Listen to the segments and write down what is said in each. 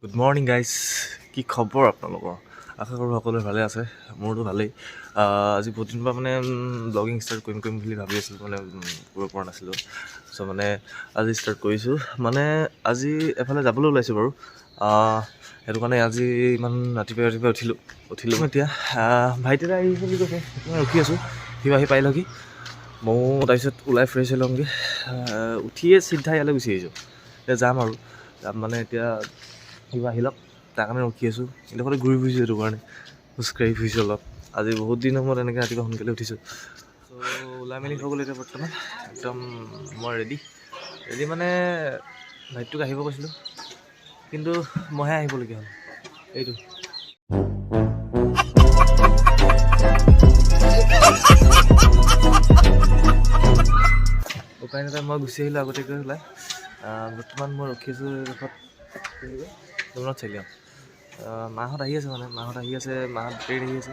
Good morning guys, কি খবৰ আপোনালোকৰ? আশা কৰোঁ সকলোৱে ভালে আছে, মোৰতো ভালেই। আজি বহুত দিনৰ পৰা মানে ব্লগিং ষ্টাৰ্ট কৰিম বুলি ভাবি আছিলোঁ, মানে কৰিব পৰা নাছিলোঁ। চ' মানে আজি ষ্টাৰ্ট কৰিছোঁ। মানে আজি এফালে যাবলৈ ওলাইছোঁ বাৰু, সেইটো কাৰণে আজি ইমান ৰাতিপুৱা উঠিলোঁ এতিয়া। ভাইটি এটা আহিছে বুলি কৈছে, মই ৰখি আছোঁ, সি আহি পাইলহি। ময়ো তাৰপিছত ওলাই ফ্ৰেছ হৈ ল'মগৈ, উঠিয়ে চিধা ইয়ালৈ গুচি আহিছোঁ। এতিয়া যাম মানে এতিয়া কিবা আহি লওক, তাৰ কাৰণে ৰখি আছোঁ। এইডোখৰতে ঘূৰি ফুৰিছোঁ, সেইটো কাৰণে খোজকাঢ়ি ফুৰিছোঁ অলপ। আজি বহুত দিনৰ মূৰত এনেকৈ ৰাতিপুৱা সোনকালে উঠিছোঁ। চ' ওলাই মেলি হৈ গ'ল এতিয়া বৰ্তমান একদম মই ৰেডি মানে ভাইটিটোক আহিব কৈছিলোঁ, কিন্তু মইহে আহিবলগীয়া হ'ল। এইটো উপায় নাপায় মই গুচি আহিলোঁ আগতীয়াকৈ ওলাই। বৰ্তমান মই ৰখি আছোঁ এইডোখৰত চাৰিআলি। মাহঁত আহি আছে, মাহঁত ট্ৰেইন আহি আছে।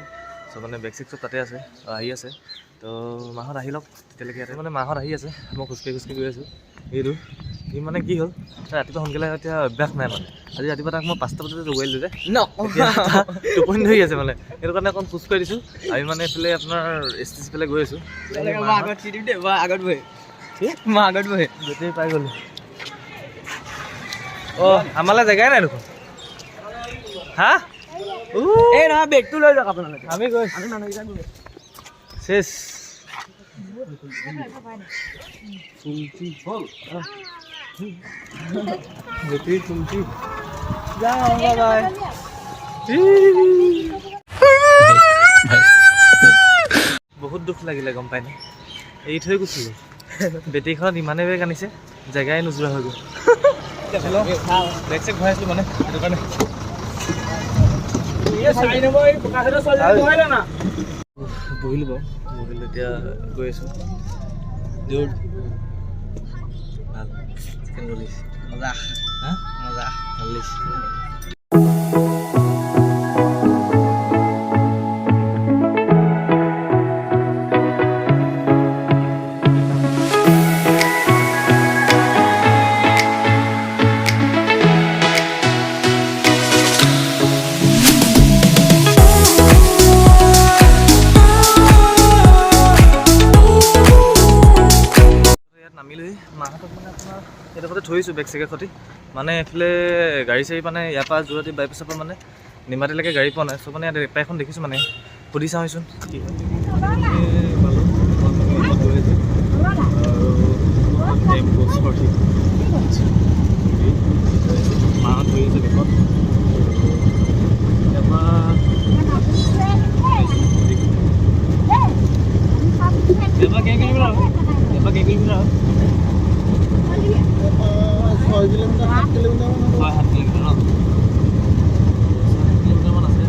চ' মানে বেগ চেগ চব তাতে আছে, আহি আছে। তো মাহঁত আহি লওক তেতিয়ালৈকে ইয়াতে। মানে মাহঁত আহি আছে, মই খোজকাঢ়ি গৈ আছোঁ। এইটো সি মানে কি হ'ল, ৰাতিপুৱা সোনকালে এতিয়া অভ্যাস নাই মানে। আজি ৰাতিপুৱা তাক মই 5টা বজাতে জগাই দিলোঁ যে, টোপনি ধৰি আছে মানে, সেইটো কাৰণে অকণ খোজ কাঢ়ি দিছোঁ। আমি মানে এইফালে আপোনাৰ STC ফালে গৈ আছোঁ। বেটেৰী পাই গ'লোঁ। অঁ, আমালৈ জেগাই নাই দেখোন। হা? এই নহয়, বেগটো লৈ যাওক আপোনালোকে। আমি গৈ শেষ। বেটেৰী চুলটি বহুত দুখ লাগিলে, গম পাইনে? এৰি থৈ গুচি গ'ল। বেটেৰীখনত ইমানেই বেগ আনিছে, জেগাই নোযোৰা হৈ গ'ল। বেগ চেগ ভৰাইছিলোঁ মানে, সেইটো কাৰণে বহিলোঁ বাৰু। এতিয়া গৈ আছোঁ। ভাল চিকেন ৰলিছ, মজা হা মজা। ভাল লাগিছে। নামিলোহি মাহঁতক মানে আপোনাৰ এইডোখৰতে থৈছোঁ বেগ চেগৰ সৈতে। মানে এইফালে গাড়ী চাড়ী মানে ইয়াৰ পৰা যোৰহাটী বাইপাছৰ পৰা মানে নিমাতীলৈকে গাড়ী পোৱা নাই। চ' মানে ইয়াত ৰেপা এখন দেখিছোঁ, মানে সুধি চাওঁচোন কি হয়। মাহঁত ধৰি আছে বেগত। কেই কিলোমিটাৰ হয়? 6 কিলোমিটাৰ, 7 কিলোমিটাৰ ন? 7 কিলোমিটাৰমান আছে।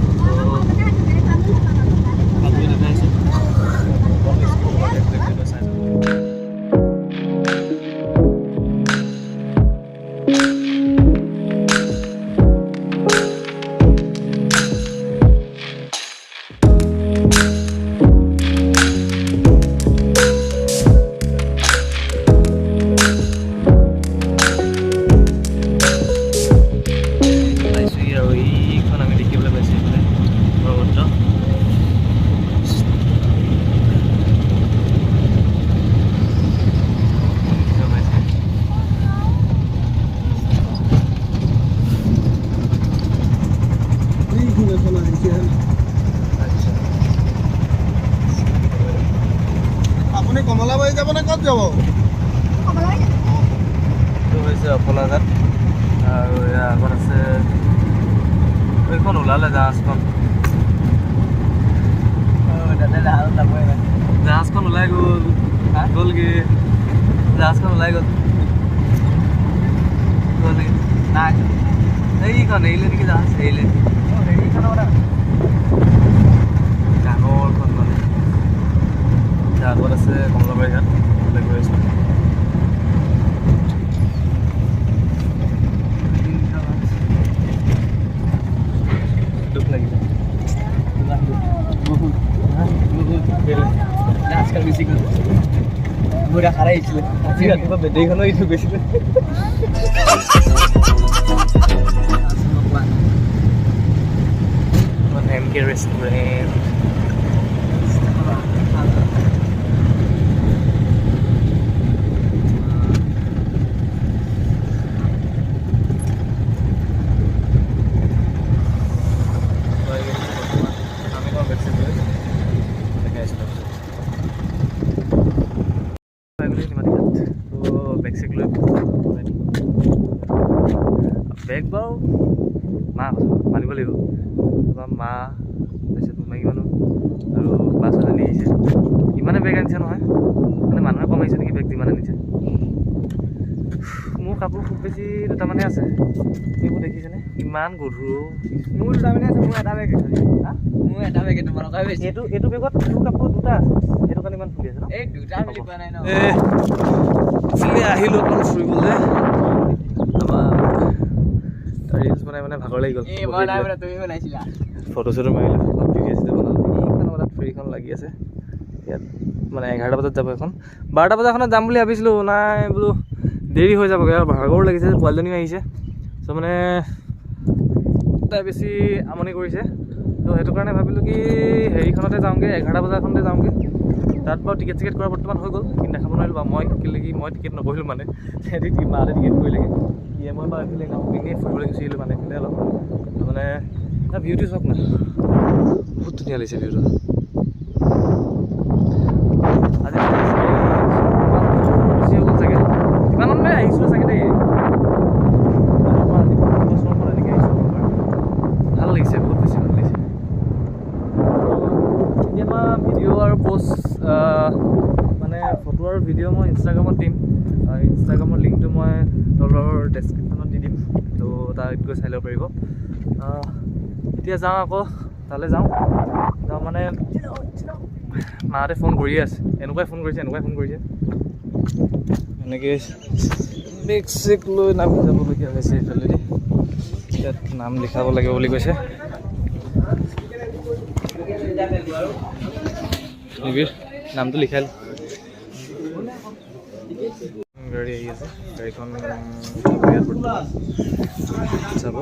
আপুনি কমলাবাৰী যাব নে ক'ত যাব? এইটো হৈছে অফলাঘাট, আৰু ইয়াৰ আগত আছে এইখন ওলালে জাহাজখন। জাহাজখন ওলাই গ'লগৈ। জাহাজখন ওলাই গ'লগৈ নাই। এইখন এৰিলে নেকি জাহাজ? এৰিলে ডাঙৰখন মানে। এতিয়া আগত আছে কমলাবাৰী ঘাট, তালৈ গৈ আছোঁ। দুখ লাগিলে আজকাল বেছি গ'ল বুঢ়া খাৰা আহিছিলে। ৰাতিপুৱা বেটেৰীখনো গৈছিলে। BK restaurant. বেগ বাৰু মা মানিব লাগিব মা তাৰপিছত মাইকী মানুহ আৰু বাছ এজনী আহিছে ইমানে বেগ আনিছে নহয় মানে মানুহে কম আহিছে নেকি বেগ যিমান আনিছে মোৰ কাপোৰ খুব বেছি দুটামানে আছে সেইবোৰ দেখিছেনে ইমান গধুৰ মোৰ দুটামানে আছে মোৰ এটা বেগ মোৰ এটা বেগে তোমালোকৰ বেছি এইটো বেগত মোৰ কাপোৰ দুটা আছে সেইটো কাৰণে ইমান ফুলি আছে ন এই দুটা বুলি কোৱা নাই ন আহিলোঁ অকণ ফুৰিবলৈ আমাৰ ৰিলছ বনাই মানে ভাগৰ লাগি গ'ল তুমি বনাইছিলা ফটো চটো মাৰিলোঁ অলপ ভিডিঅ' বনালোঁ এইখন তাত ফ্ৰীখন লাগি আছে ইয়াত মানে 11টা বজাত যাব এখন 12টা বজাখনত যাম বুলি ভাবিছিলোঁ নাই বোলো দেৰি হৈ যাবগৈ আৰু ভাগৰো লাগিছে পোৱালীজনীও আহিছে চ' মানে তাই বেছি আমনি কৰিছে ত' সেইটো কাৰণে ভাবিলোঁ কি হেৰিখনতে যাওঁগৈ 11টা বজাখনতে যাওঁগৈ তাত বাৰু টিকেট চিকেট কৰা বৰ্তমান হৈ গ'ল কিন্তু দেখাব নোৱাৰিলোঁ বাৰু মই টিকেট নকৰিলোঁ মানে সিহঁতি মাহঁতে টিকেট কৰিলেগৈ মই বাৰু এইফালে এনেই ফুৰিবলৈ গুচি আহিলোঁ মানে এইফালে অলপ মানে ভিউটো চাওক না বহুত ধুনীয়া লাগিছে ভিউটো আজি বেছি হৈ গ'ল চাগে কিমান মানে আহিছিলোঁ চাগে দেই এনেকৈ আহিছোঁ ভাল লাগিছে বহুত বেছি ভাল লাগিছে কেতিয়াবা ভিডিঅ' আৰু পষ্ট মানে ফটো আৰু ভিডিঅ' মই ইনষ্টাগ্ৰামত দিম ইনষ্টাগ্ৰামৰ লিংকটো মই তলৰ ডেছক্ৰিপশ্যনত দি দিম ত' তাত গৈ চাই ল'ব পাৰিব এতিয়া যাওঁ আকৌ তালৈ যাওঁ মানে মাহঁতে ফোন কৰিয়ে আছে এনেকুৱাই ফোন কৰিছে এনেকৈ বেগ চেগ লৈ নামি যাবলগীয়া হৈছে এইফালে ইয়াত নাম লিখাব লাগিব বুলি কৈছে নামটো লিখাই গাড়ী আহি আছে গাড়ীখন যাব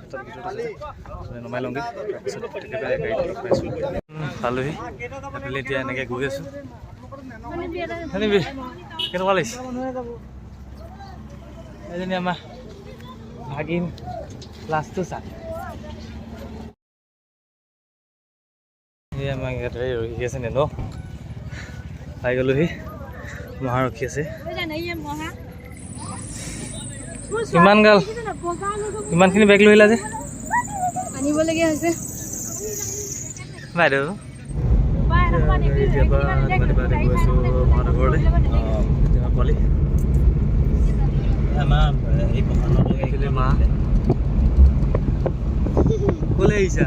তাত ভিতৰত আছে নমাই লওঁগৈ তাৰপিছত একেবাৰে গাড়ীত লগ পাইছোঁ পালোহি আপুনি এতিয়া এনেকৈ গৈ আছোঁ শুনিবি কেনেকুৱা লাগিছে এজনী আমাৰ ভাগিন লাষ্টটো চা এই আমাৰ ইয়াতে ৰখি আছে নে ন পাই গ'লোহি মহা ৰখি আছে কিমানখিনি বেগ লৈ আহিলা যে আনিবলগীয়া হৈছে বাইদেউ এতিয়াৰ পৰা গৈ আছোঁ মহানগৰলৈ পোৱালি আমাৰ এই পথাৰত আহিছিলে মা ক'লৈ আহিছা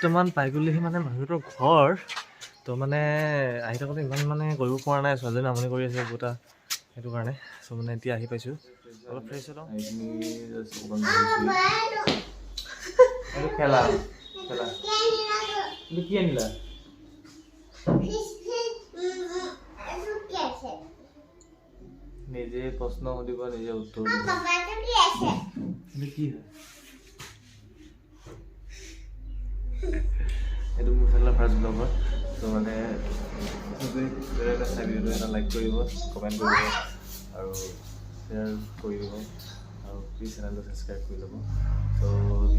বৰ্তমান পাই গ'লেহি মানে মানুহটোৰ ঘৰ তো মানে আহি থাকোঁতে ইমান মানে কৰিব পৰা নাই ছোৱালীজনী আমনি কৰি আছে বহুত সেইটো কাৰণে চ' মানে এতিয়া আহি পাইছোঁ অলপ ফ্ৰেছ হ'লোঁ খেলা খেলা কি আনিলা নিজে প্ৰশ্ন সুধিব নিজে উত্তৰ দিব কি হয় এইটো মোৰ চেনেলৰ ফাৰ্ষ্ট ব্লগ হয় ত' মানে চাই ভিডিঅ'টো এটা লাইক কৰিব কমেণ্ট কৰিব আৰু শ্বেয়াৰ কৰি দিব আৰু প্লিজ চেনেলটো ছাবস্ক্ৰাইব কৰি ল'ব ত'